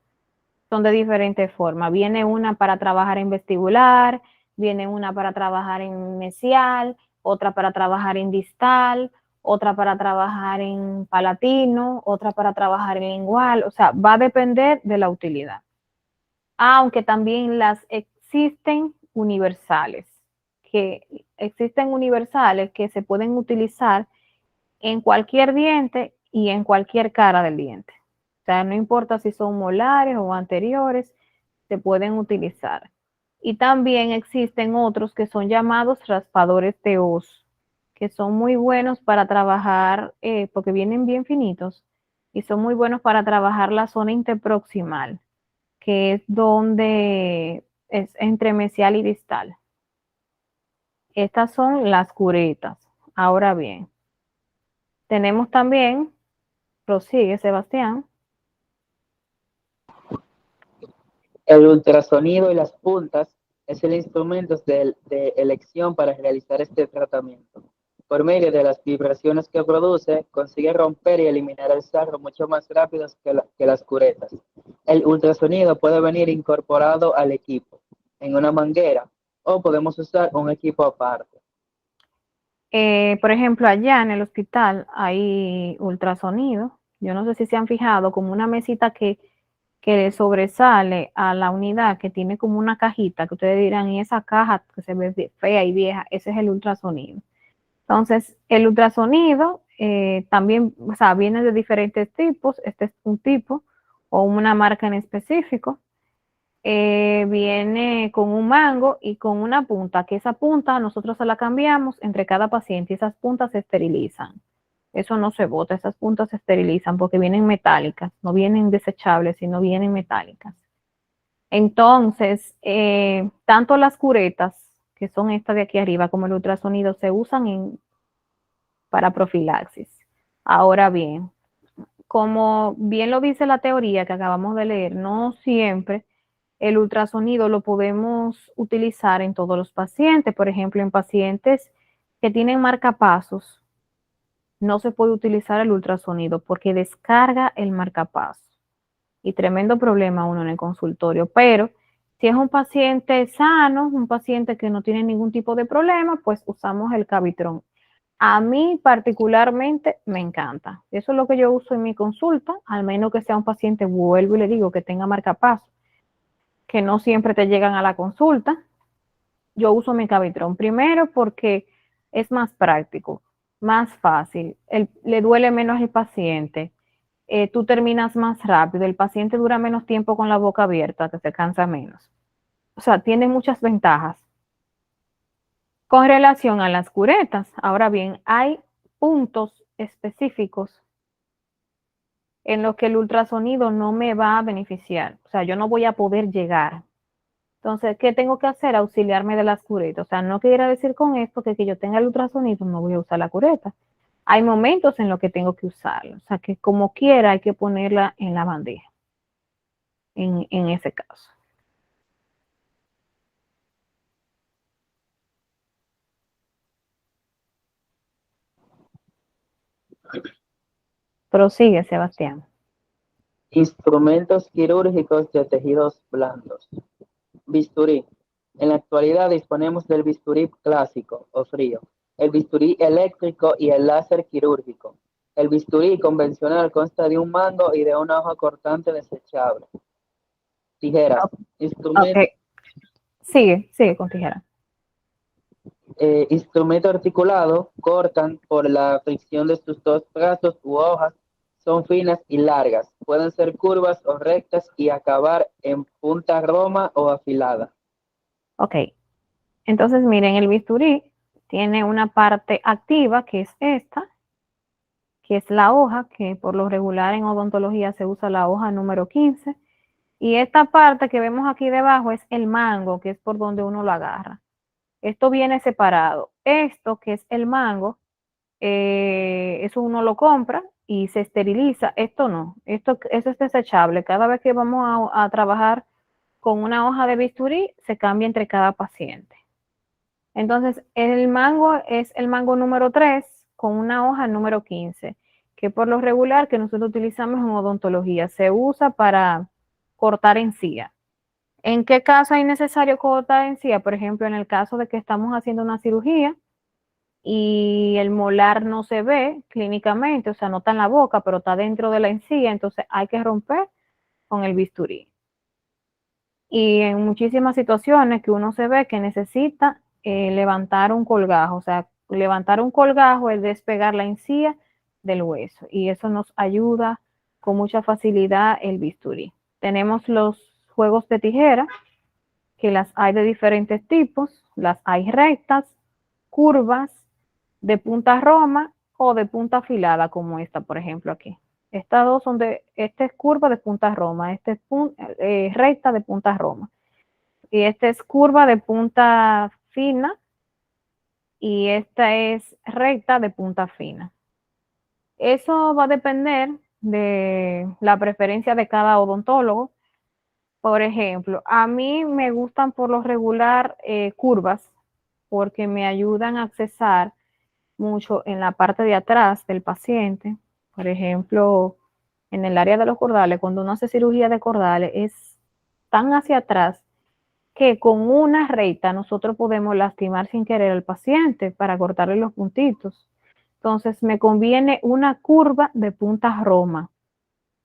Son de diferentes formas. Viene una para trabajar en vestibular, Viene una para trabajar en mesial, otra para trabajar en distal, otra para trabajar en palatino, otra para trabajar en lingual. O sea, va a depender de la utilidad. Aunque también existen universales que se pueden utilizar en cualquier diente y en cualquier cara del diente. O sea, no importa si son molares o anteriores, se pueden utilizar. Y también existen otros que son llamados raspadores de os, que son muy buenos para trabajar, porque vienen bien finitos, y son muy buenos para trabajar la zona interproximal, que es donde es entre mesial y distal. Estas son las curetas. Ahora bien, tenemos también, prosigue Sebastián. El ultrasonido y las puntas es el instrumento de elección para realizar este tratamiento. Por medio de las vibraciones que produce, consigue romper y eliminar el sarro mucho más rápido que las curetas. El ultrasonido puede venir incorporado al equipo en una manguera o podemos usar un equipo aparte. Por ejemplo, allá en el hospital hay ultrasonido. Yo no sé si se han fijado, como una mesita que sobresale a la unidad, que tiene como una cajita, que ustedes dirán, y esa caja que se ve fea y vieja, ese es el ultrasonido. Entonces, el ultrasonido también, o sea, viene de diferentes tipos. Este es un tipo o una marca en específico. Viene con un mango y con una punta, que esa punta nosotros se la cambiamos entre cada paciente y esas puntas se esterilizan. Eso no se bota, esas puntas se esterilizan porque vienen metálicas, no vienen desechables, sino vienen metálicas. Entonces, tanto las curetas, que son estas de aquí arriba, como el ultrasonido, se usan para profilaxis. Ahora bien, como bien lo dice la teoría que acabamos de leer, no siempre el ultrasonido lo podemos utilizar en todos los pacientes. Por ejemplo, en pacientes que tienen marcapasos, no se puede utilizar el ultrasonido porque descarga el marcapaso. Y tremendo problema uno en el consultorio. Pero si es un paciente sano, un paciente que no tiene ningún tipo de problema, pues usamos el Cavitron. A mí particularmente me encanta. Eso es lo que yo uso en mi consulta, al menos que sea un paciente, vuelvo y le digo, que tenga marcapaso, que no siempre te llegan a la consulta. Yo uso mi Cavitron primero porque es más práctico, más fácil, le duele menos al paciente, tú terminas más rápido, el paciente dura menos tiempo con la boca abierta, que se cansa menos. O sea, tiene muchas ventajas. Con relación a las curetas, ahora bien, hay puntos específicos en los que el ultrasonido no me va a beneficiar. O sea, yo no voy a poder llegar. Entonces, ¿qué tengo que hacer? Auxiliarme de las curetas. O sea, no quiere decir con esto que yo tenga el ultrasonido no voy a usar la cureta. Hay momentos en los que tengo que usarla. O sea, que como quiera hay que ponerla en la bandeja. En ese caso. Prosigue, Sebastián. Instrumentos quirúrgicos de tejidos blandos. Bisturí. En la actualidad disponemos del bisturí clásico o frío, el bisturí eléctrico y el láser quirúrgico. El bisturí convencional consta de un mango y de una hoja cortante desechable. Tijeras. Instrumento, Ok. Sigue con tijera. Instrumento articulado, cortan por la fricción de sus dos brazos u hojas, son finas y largas, pueden ser curvas o rectas y acabar en punta roma o afilada. Ok. Entonces, miren, el bisturí tiene una parte activa, que es esta, que es la hoja, que por lo regular en odontología se usa la hoja número 15. Y esta parte que vemos aquí debajo es el mango, que es por donde uno lo agarra. Esto viene separado. Esto, que es el mango, eso uno lo compra y se esteriliza. Esto no, eso es desechable. Cada vez que vamos a trabajar con una hoja de bisturí, se cambia entre cada paciente. Entonces, el mango es el mango número 3 con una hoja número 15, que por lo regular que nosotros utilizamos en odontología se usa para cortar encía. ¿En qué caso es necesario cortar encía? Por ejemplo, en el caso de que estamos haciendo una cirugía y el molar no se ve clínicamente, o sea, no está en la boca, pero está dentro de la encía, entonces hay que romper con el bisturí. Y en muchísimas situaciones que uno se ve que necesita levantar un colgajo, o sea, levantar un colgajo es despegar la encía del hueso y eso nos ayuda con mucha facilidad el bisturí. Tenemos los juegos de tijera, que las hay de diferentes tipos, las hay rectas, curvas, de punta roma o de punta afilada, como esta, por ejemplo, aquí. Estas dos son esta es curva de punta roma, esta es recta de punta roma. Y esta es curva de punta fina y esta es recta de punta fina. Eso va a depender de la preferencia de cada odontólogo. Por ejemplo, a mí me gustan por lo regular curvas porque me ayudan a accesar mucho en la parte de atrás del paciente. Por ejemplo, en el área de los cordales, cuando uno hace cirugía de cordales, es tan hacia atrás que con una recta nosotros podemos lastimar sin querer al paciente para cortarle los puntitos. Entonces, me conviene una curva de punta roma.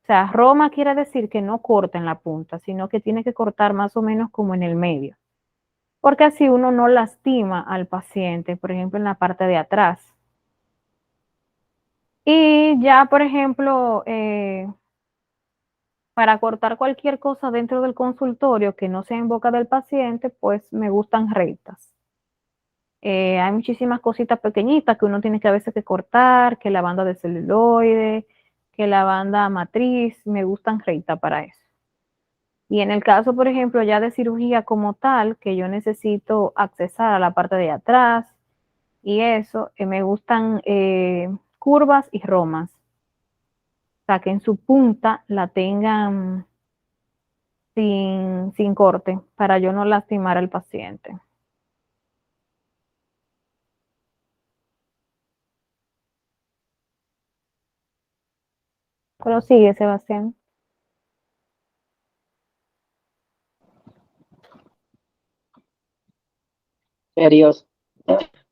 O sea, roma quiere decir que no corta en la punta, sino que tiene que cortar más o menos como en el medio. Porque así uno no lastima al paciente, por ejemplo, en la parte de atrás. Y ya, por ejemplo, para cortar cualquier cosa dentro del consultorio que no sea en boca del paciente, pues me gustan rectas. Hay muchísimas cositas pequeñitas que uno tiene que a veces que cortar, que la banda de celuloide, que la banda matriz, me gustan rectas para eso. Y en el caso, por ejemplo, ya de cirugía como tal, que yo necesito accesar a la parte de atrás y eso, me gustan curvas y romas. O sea, que en su punta la tengan sin corte para yo no lastimar al paciente. Pero sigue, Sebastián.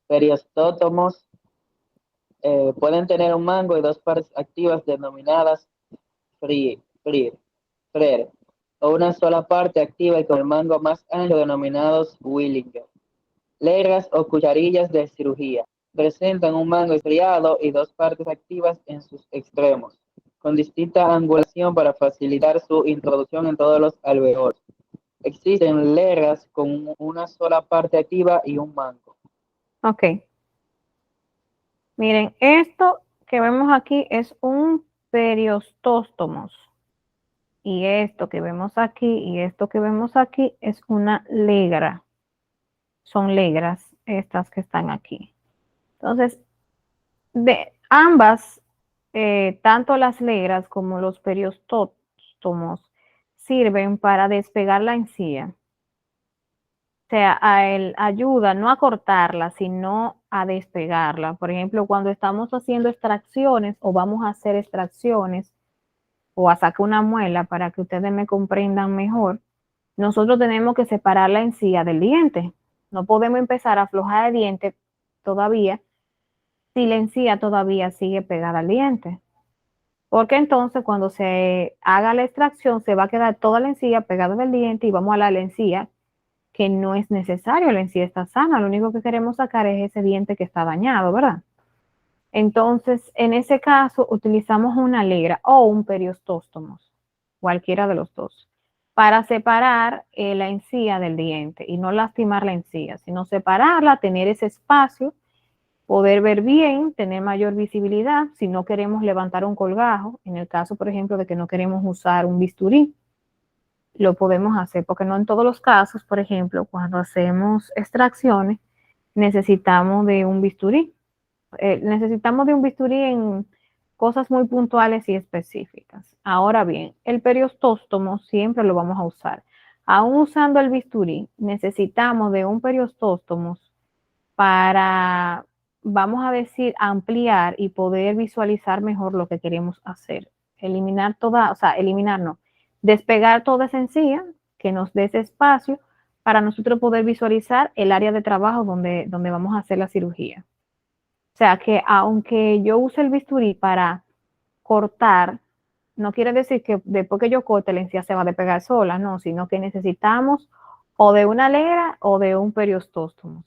Periostótomos pueden tener un mango y dos partes activas denominadas FREER, o una sola parte activa y con el mango más ancho denominados Willinger. Leras o cucharillas de cirugía. Presentan un mango estriado y dos partes activas en sus extremos, con distinta angulación para facilitar su introducción en todos los alveolos. Existen leras con una sola parte activa y un mango. Ok. Miren, esto que vemos aquí es un periostóstomos. Y esto que vemos aquí y esto que vemos aquí es una legra. Son legras estas que están aquí. Entonces, de ambas, tanto las legras como los periostóstomos sirven para despegar la encía. O sea, ayuda no a cortarla, sino a despegarla. Por ejemplo, cuando estamos haciendo extracciones o vamos a hacer extracciones o a sacar una muela para que ustedes me comprendan mejor, nosotros tenemos que separar la encía del diente. No podemos empezar a aflojar el diente todavía si la encía todavía sigue pegada al diente. Porque entonces cuando se haga la extracción se va a quedar toda la encía pegada del diente y vamos a la encía que no es necesario, la encía está sana, lo único que queremos sacar es ese diente que está dañado, ¿verdad? Entonces, en ese caso, utilizamos una legra o un periostóstomos, cualquiera de los dos, para separar la encía del diente y no lastimar la encía, sino separarla, tener ese espacio, poder ver bien, tener mayor visibilidad, si no queremos levantar un colgajo, en el caso, por ejemplo, de que no queremos usar un bisturí, lo podemos hacer, porque no en todos los casos, por ejemplo, cuando hacemos extracciones, necesitamos de un bisturí. Necesitamos de un bisturí en cosas muy puntuales y específicas. Ahora bien, el periostóstomo siempre lo vamos a usar. Aún usando el bisturí, necesitamos de un periostóstomo para, vamos a decir, ampliar y poder visualizar mejor lo que queremos hacer. Eliminar toda, o sea, eliminar no, despegar toda esa encía que nos dé ese espacio para nosotros poder visualizar el área de trabajo donde vamos a hacer la cirugía. O sea que aunque yo use el bisturí para cortar, no quiere decir que después que yo corte la encía se va a despegar sola, no, sino que necesitamos o de una lera o de un periostóstomo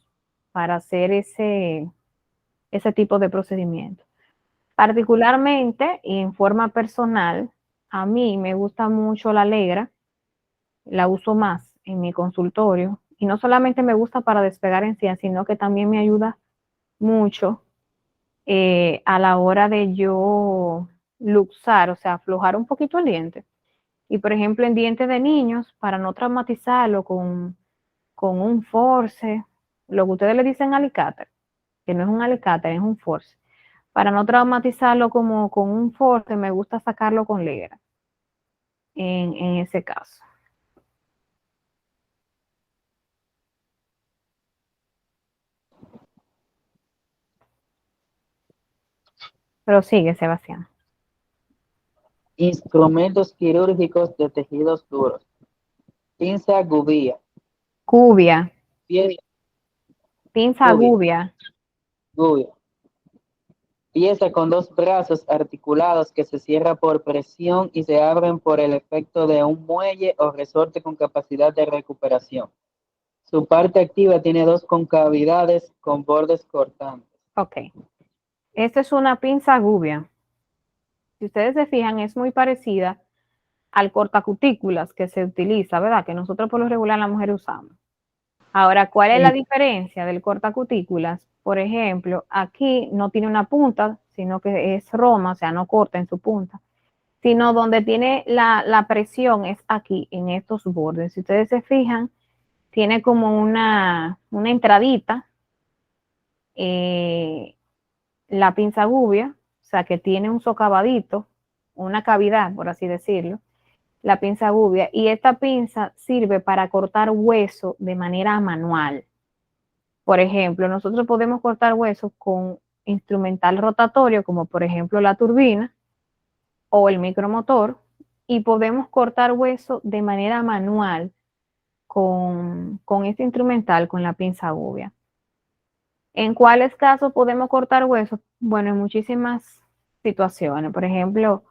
para hacer ese tipo de procedimiento. Particularmente y en forma personal, a mí me gusta mucho la legra, la uso más en mi consultorio y no solamente me gusta para despegar encías, sino que también me ayuda mucho a la hora de yo luxar, o sea, aflojar un poquito el diente. Y por ejemplo, en dientes de niños, para no traumatizarlo con un force, lo que ustedes le dicen alicate, que no es un alicate, es un force. Para no traumatizarlo como con un force, me gusta sacarlo con legra, en ese caso. Pero sigue, Sebastián. Instrumentos quirúrgicos de tejidos duros. Pinza gubia. Cubia, Pie, pinza gubia. gubia. Pieza con dos brazos articulados que se cierra por presión y se abren por el efecto de un muelle o resorte con capacidad de recuperación. Su parte activa tiene dos concavidades con bordes cortantes. Ok. Esta es una pinza gubia. Si ustedes se fijan, es muy parecida al cortacutículas que se utiliza, ¿verdad? Que nosotros por lo regular las mujeres usamos. Ahora, ¿cuál es la diferencia del cortacutículas? Por ejemplo, aquí no tiene una punta, sino que es roma, o sea, no corta en su punta, sino donde tiene la presión es aquí, en estos bordes. Si ustedes se fijan, tiene como una entradita, la pinza gubia, o sea, que tiene un socavadito, una cavidad, por así decirlo, la pinza gubia, y esta pinza sirve para cortar hueso de manera manual. Por ejemplo, nosotros podemos cortar huesos con instrumental rotatorio, como por ejemplo la turbina o el micromotor, y podemos cortar hueso de manera manual con este instrumental, con la pinza gubia. ¿En cuáles casos podemos cortar huesos? Bueno, en muchísimas situaciones. Por ejemplo,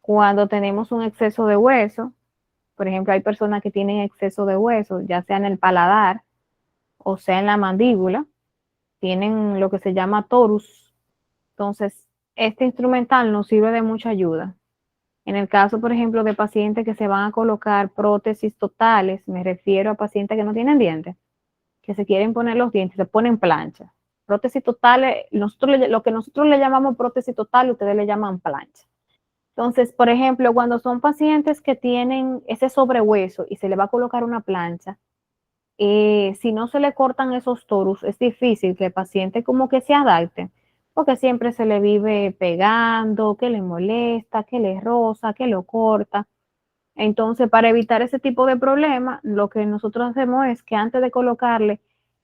cuando tenemos un exceso de hueso, por ejemplo, hay personas que tienen exceso de hueso, ya sea en el paladar o sea en la mandíbula, tienen lo que se llama torus. Entonces, este instrumental nos sirve de mucha ayuda. En el caso, por ejemplo, de pacientes que se van a colocar prótesis totales, me refiero a pacientes que no tienen dientes, que se quieren poner los dientes, se ponen plancha. Prótesis totales, lo que nosotros le llamamos prótesis total, ustedes le llaman plancha. Entonces, por ejemplo, cuando son pacientes que tienen ese sobrehueso y se le va a colocar una plancha, si no se le cortan esos torus, es difícil que el paciente como que se adapte, porque siempre se le vive pegando, que le molesta, que le roza, que lo corta. Entonces, para evitar ese tipo de problemas, lo que nosotros hacemos es que antes de colocarle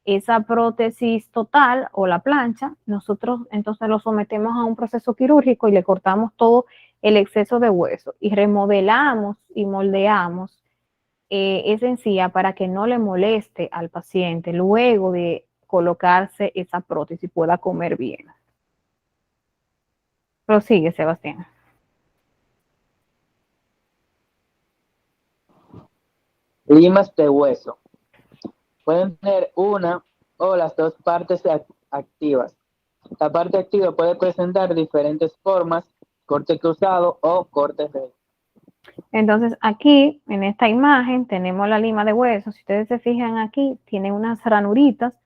esa prótesis total o la plancha, nosotros entonces lo sometemos a un proceso quirúrgico y le cortamos todo el exceso de hueso y remodelamos y moldeamos esa encía para que no le moleste al paciente luego de colocarse esa prótesis y pueda comer bien. Prosigue, Sebastián. Limas de hueso. Pueden tener una o las dos partes activas. La parte activa puede presentar diferentes formas, corte cruzado o corte recto. Entonces aquí, en esta imagen, tenemos la lima de hueso. Si ustedes se fijan aquí, tiene unas ranuritas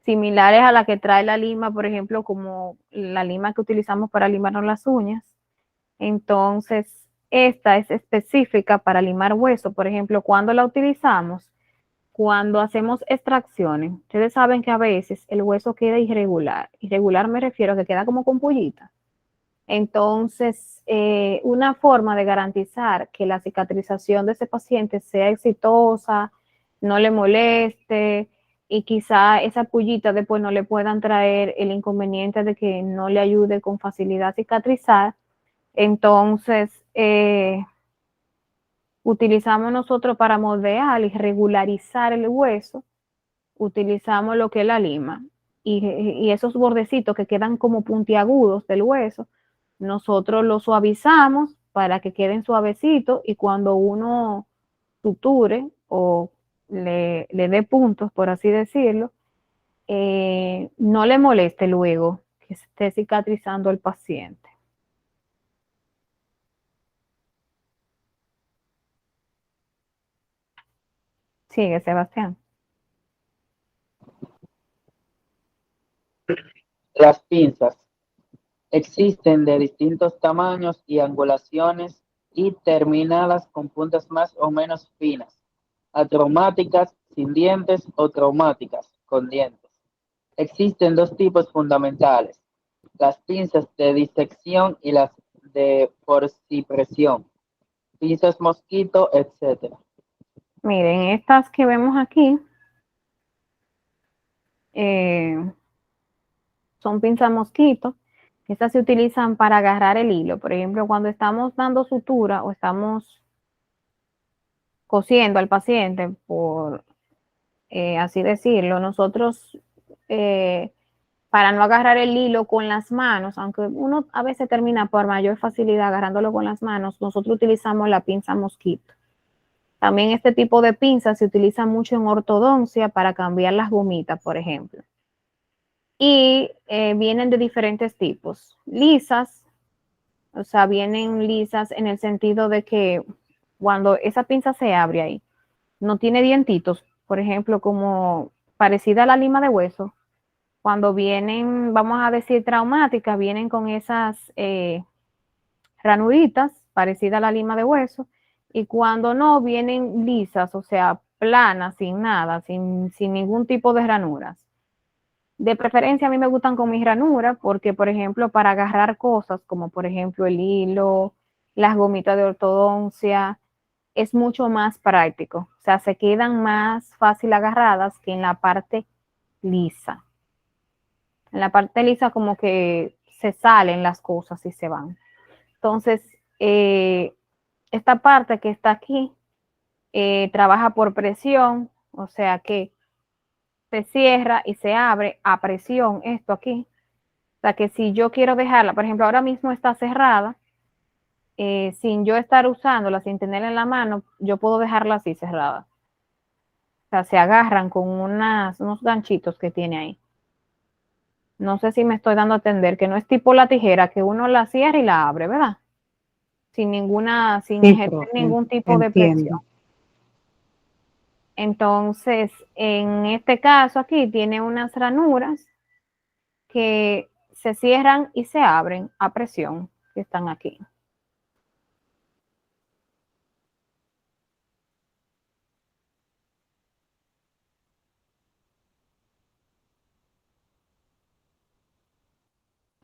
similares a la que trae la lima, por ejemplo, como la lima que utilizamos para limarnos las uñas. Entonces, esta es específica para limar hueso. Por ejemplo, ¿cuándo la utilizamos? Cuando hacemos extracciones. Ustedes saben que a veces el hueso queda irregular. Irregular me refiero a que queda como con pollita. Entonces, una forma de garantizar que la cicatrización de ese paciente sea exitosa, no le moleste y quizá esa pullita después no le puedan traer el inconveniente de que no le ayude con facilidad a cicatrizar. Entonces, utilizamos nosotros para moldear y regularizar el hueso, utilizamos lo que es la lima. Y esos bordecitos que quedan como puntiagudos del hueso, nosotros los suavizamos para que queden suavecitos y cuando uno suture o le dé puntos, por así decirlo, no le moleste luego que esté cicatrizando al paciente. Sigue, Sebastián. Las pinzas existen de distintos tamaños y angulaciones y terminadas con puntas más o menos finas, atraumáticas sin dientes o traumáticas con dientes. Existen dos tipos fundamentales, las pinzas de disección y las de forcipresión, pinzas mosquito, etc. Miren, estas que vemos aquí son pinzas mosquito. Estas se utilizan para agarrar el hilo. Por ejemplo, cuando estamos dando sutura o estamos cosiendo al paciente, por así decirlo, nosotros para no agarrar el hilo con las manos, aunque uno a veces termina por mayor facilidad agarrándolo con las manos, nosotros utilizamos la pinza mosquito. También este tipo de pinzas se utiliza mucho en ortodoncia para cambiar las gomitas, por ejemplo. Y vienen de diferentes tipos. Lisas, o sea, vienen lisas en el sentido de que cuando esa pinza se abre ahí, no tiene dientitos, por ejemplo, como parecida a la lima de hueso. Cuando vienen, vamos a decir, traumáticas, vienen con esas ranuritas parecidas a la lima de hueso. Y cuando no, vienen lisas, o sea, planas, sin nada, sin ningún tipo de ranuras. De preferencia a mí me gustan con mis ranuras porque, por ejemplo, para agarrar cosas como, por ejemplo, el hilo, las gomitas de ortodoncia, es mucho más práctico. O sea, se quedan más fácil agarradas que en la parte lisa. En la parte lisa como que se salen las cosas y se van. Entonces, esta parte que está aquí trabaja por presión, o sea que se cierra y se abre a presión esto aquí. O sea que si yo quiero dejarla, por ejemplo, ahora mismo está cerrada, sin yo estar usándola, sin tenerla en la mano, yo puedo dejarla así cerrada. O sea, se agarran con unos ganchitos que tiene ahí. No sé si me estoy dando a entender, que no es tipo la tijera, que uno la cierra y la abre, ¿verdad? Sin ejercer profe, ningún tipo de presión. entiendo. Entonces, en este caso aquí tiene unas ranuras que se cierran y se abren a presión, que están aquí.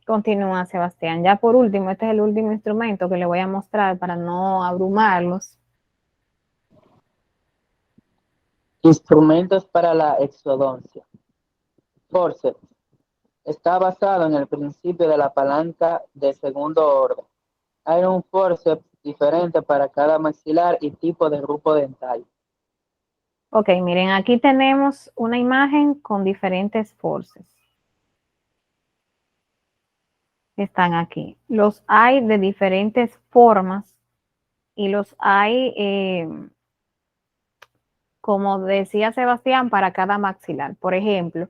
Continúa, Sebastián. Ya por último, este es el último instrumento que le voy a mostrar para no abrumarlos. Instrumentos para la exodoncia. Forceps. Está basado en el principio de la palanca de segundo orden. Hay un forceps diferente para cada maxilar y tipo de grupo dental. Ok, miren, aquí tenemos una imagen con diferentes forceps. Están aquí. Los hay de diferentes formas y los hay, como decía Sebastián, para cada maxilar. Por ejemplo,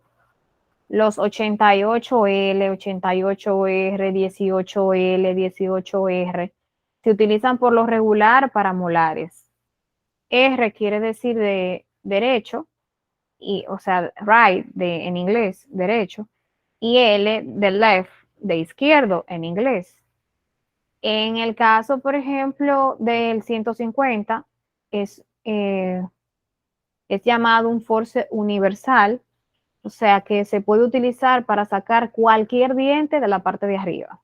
los 88L, 88R, 18L, 18R se utilizan por lo regular para molares. R quiere decir de derecho, y, o sea, right en inglés, derecho, y L de left, de izquierdo en inglés. En el caso, por ejemplo, del 150, es llamado un force universal, o sea que se puede utilizar para sacar cualquier diente de la parte de arriba.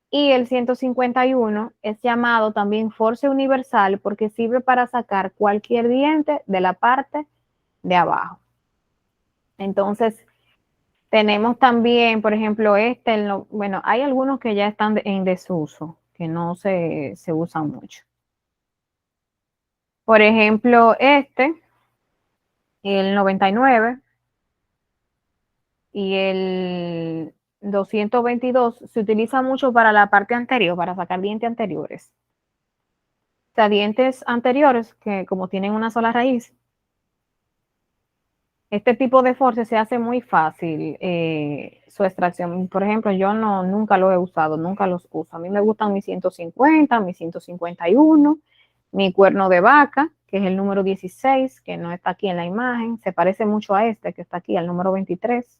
Y el 151 es llamado también force universal porque sirve para sacar cualquier diente de la parte de abajo. Entonces, tenemos también, por ejemplo, bueno, hay algunos que ya están en desuso, que no se usan mucho. Por ejemplo, el 99 y el 222 se utiliza mucho para la parte anterior, para sacar dientes anteriores. O sea, dientes anteriores que como tienen una sola raíz, este tipo de force se hace muy fácil su extracción. Por ejemplo, yo nunca lo he usado, nunca los uso. A mí me gustan mis 150, mis 151, mi cuerno de vaca, que es el número 16, que no está aquí en la imagen. Se parece mucho a este que está aquí, al número 23.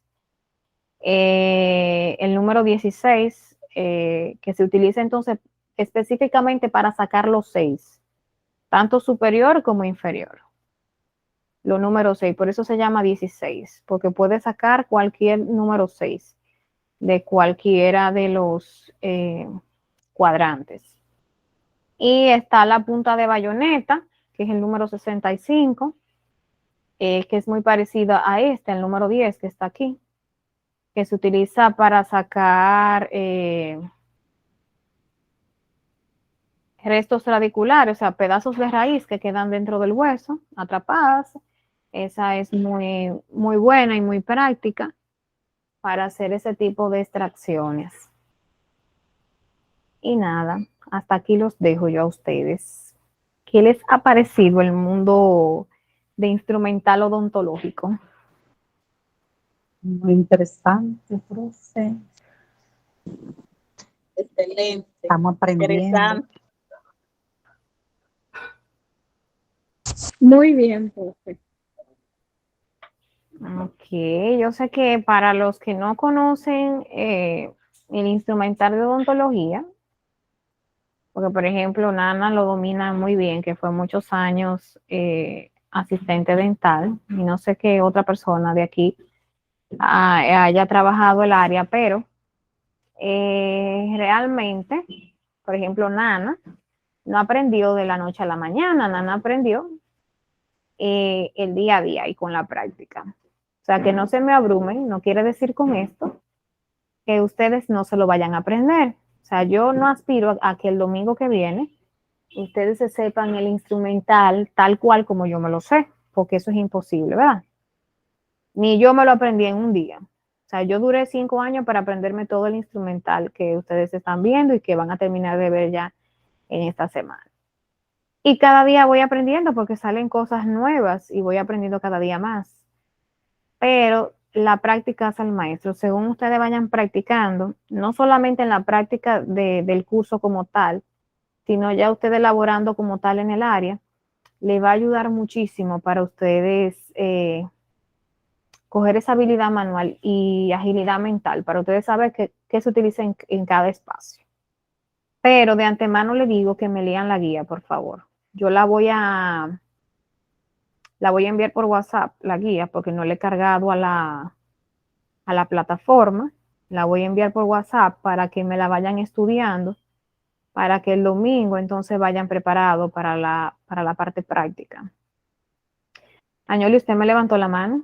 El número 16, que se utiliza entonces específicamente para sacar los 6, tanto superior como inferior. Lo número 6, por eso se llama 16, porque puede sacar cualquier número 6 de cualquiera de los cuadrantes. Y está la punta de bayoneta, que es el número 65, que es muy parecida a el número 10 que está aquí, que se utiliza para sacar restos radiculares, o sea, pedazos de raíz que quedan dentro del hueso, atrapadas. Esa es muy, muy buena y muy práctica para hacer ese tipo de extracciones. Y nada, hasta aquí los dejo yo a ustedes. ¿Qué les ha parecido el mundo de instrumental odontológico? Muy interesante, profe. Excelente. Estamos aprendiendo. Interesante. Muy bien, profe. Ok, yo sé que para los que no conocen el instrumental de odontología, porque por ejemplo Nana lo domina muy bien, que fue muchos años asistente dental, y no sé qué otra persona de aquí haya trabajado el área, pero realmente, por ejemplo, Nana no aprendió de la noche a la mañana, Nana aprendió el día a día y con la práctica. O sea, que no se me abrumen, no quiere decir con esto que ustedes no se lo vayan a aprender. O sea, yo no aspiro a que el domingo que viene ustedes se sepan el instrumental tal cual como yo me lo sé, porque eso es imposible, ¿verdad? Ni yo me lo aprendí en un día. O sea, yo duré 5 años para aprenderme todo el instrumental que ustedes están viendo y que van a terminar de ver ya en esta semana. Y cada día voy aprendiendo porque salen cosas nuevas y voy aprendiendo cada día más. Pero la práctica hace al maestro. Según ustedes vayan practicando, no solamente en la práctica del curso como tal, sino ya usted elaborando como tal en el área, le va a ayudar muchísimo para ustedes coger esa habilidad manual y agilidad mental, para ustedes saber qué se utiliza en cada espacio. Pero de antemano le digo que me lean la guía, por favor. Yo la voy a enviar por WhatsApp, la guía, porque no le he cargado a la plataforma. La voy a enviar por WhatsApp para que me la vayan estudiando, para que el domingo entonces vayan preparados para la parte práctica. Añoli, ¿usted me levantó la mano?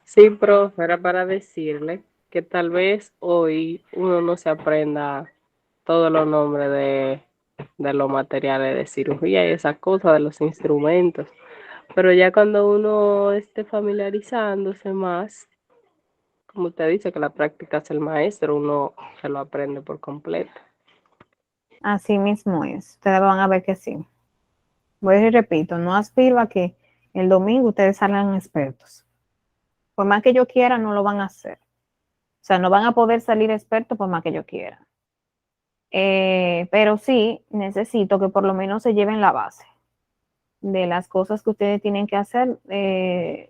Sí, profe, era para decirle que tal vez hoy uno no se aprenda todos los nombres de los materiales de cirugía y esas cosas, de los instrumentos, pero ya cuando uno esté familiarizándose más, como usted dice que la práctica es el maestro, uno se lo aprende por completo. Así mismo es. Ustedes van a ver que sí. Voy y repito, no aspiro a que el domingo ustedes salgan expertos. Por más que yo quiera, no lo van a hacer. O sea, no van a poder salir expertos por más que yo quiera. Pero sí necesito que por lo menos se lleven la base de las cosas que ustedes tienen que hacer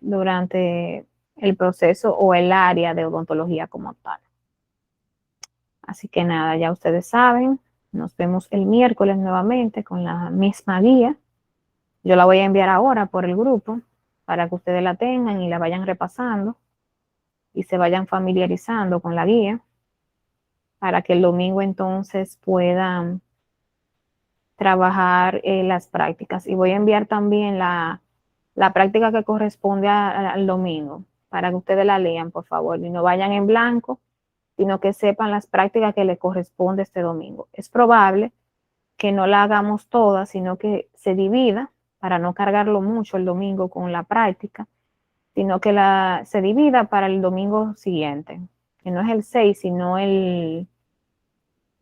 durante el proceso o el área de odontología como tal. Así que nada, ya ustedes saben, nos vemos el miércoles nuevamente con la misma guía. Yo la voy a enviar ahora por el grupo para que ustedes la tengan y la vayan repasando y se vayan familiarizando con la guía para que el domingo entonces puedan trabajar las prácticas. Y voy a enviar también la práctica que corresponde al domingo para que ustedes la lean, por favor, y no vayan en blanco, sino que sepan las prácticas que le corresponde este domingo. Es probable que no la hagamos toda, sino que se divida para no cargarlo mucho el domingo con la práctica, sino que se divida para el domingo siguiente, que no es el 6, sino el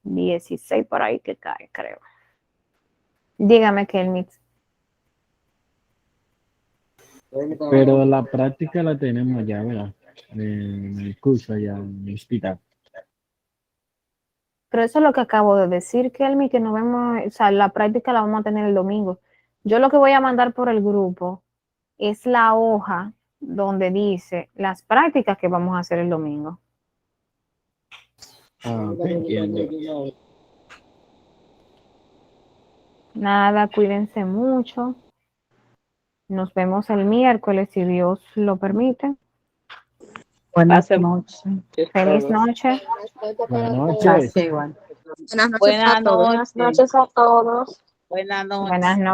16 por ahí que cae, creo. Dígame que el mix. Pero la práctica la tenemos ya, ¿verdad? En el curso allá en el hospital. Pero eso es lo que acabo de decir, Kelmi, que nos vemos, o sea, la práctica la vamos a tener el domingo. Yo lo que voy a mandar por el grupo es la hoja donde dice las prácticas que vamos a hacer el domingo. Ah, ok, entiendo. Nada, cuídense mucho. Nos vemos el miércoles, si Dios lo permite. Buenas Pase- noches. Feliz noche. Buenas noches. Así igual. Buenas noches. Buenas noches a todos. Buenas noches. Buenas noches.